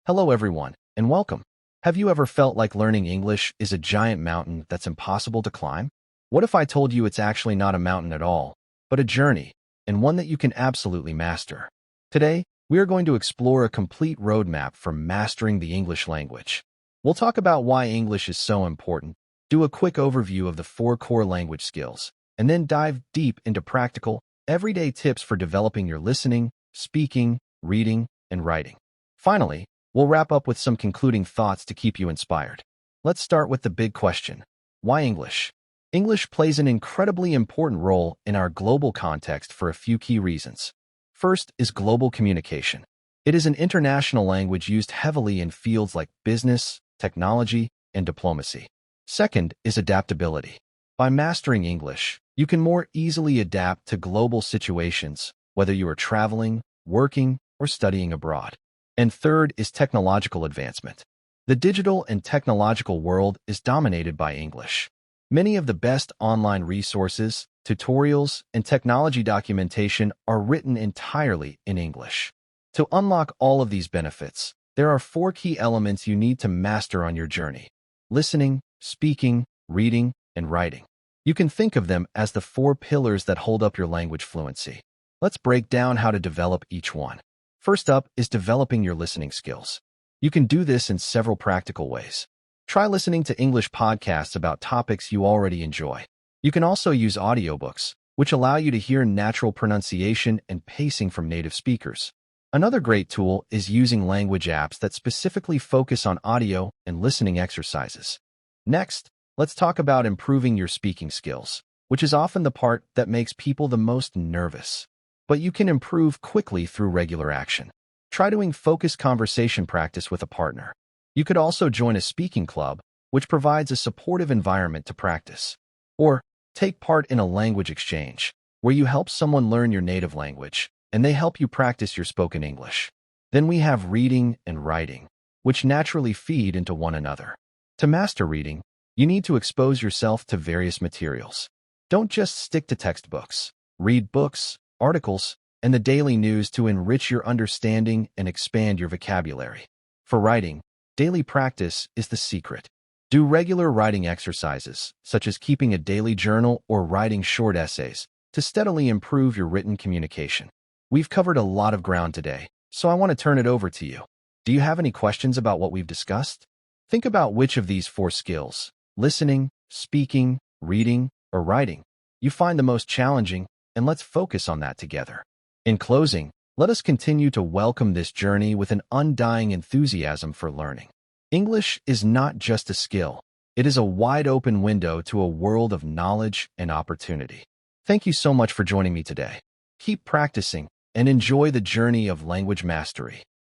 Hello everyone, and welcome. Have you ever felt like learning English is a giant mountain that's impossible to climb? What if I told you it's actually not a mountain at all, but a journey, and one that you can absolutely master? Today, we are going to explore a complete roadmap for mastering the English language. We'll talk about why English is so important, do a quick overview of the 4 core language skills, and then dive deep into practical, everyday tips for developing your listening, speaking, reading, and writing. Finally, we'll wrap up with some concluding thoughts to keep you inspired. Let's start with the big question. Why English? English plays an incredibly important role in our global context for a few key reasons. First is global communication. It is an international language used heavily in fields like business, technology, and diplomacy. Second is adaptability. By mastering English, you can more easily adapt to global situations, whether you are traveling, working, or studying abroad. And third is technological advancement. The digital and technological world is dominated by English. Many of the best online resources, tutorials, and technology documentation are written entirely in English. To unlock all of these benefits, there are 4 key elements you need to master on your journey: listening, speaking, reading, and writing. You can think of them as the 4 pillars that hold up your language fluency. Let's break down how to develop each one. First up is developing your listening skills. You can do this in several practical ways. Try listening to English podcasts about topics you already enjoy. You can also use audiobooks, which allow you to hear natural pronunciation and pacing from native speakers. Another great tool is using language apps that specifically focus on audio and listening exercises. Next, let's talk about improving your speaking skills, which is often the part that makes people the most nervous. But you can improve quickly through regular action. Try doing focused conversation practice with a partner. You could also join a speaking club, which provides a supportive environment to practice. Or take part in a language exchange, where you help someone learn your native language, and they help you practice your spoken English. Then we have reading and writing, which naturally feed into one another. To master reading, you need to expose yourself to various materials. Don't just stick to textbooks. Read books, articles, and the daily news to enrich your understanding and expand your vocabulary. For writing, daily practice is the secret. Do regular writing exercises, such as keeping a daily journal or writing short essays, to steadily improve your written communication. We've covered a lot of ground today, so I want to turn it over to you. Do you have any questions about what we've discussed? Think about which of these 4 skills, listening, speaking, reading, or writing, you find the most challenging, and let's focus on that together. In closing, let us continue to welcome this journey with an undying enthusiasm for learning. English is not just a skill. It is a wide-open window to a world of knowledge and opportunity. Thank you so much for joining me today. Keep practicing and enjoy the journey of language mastery.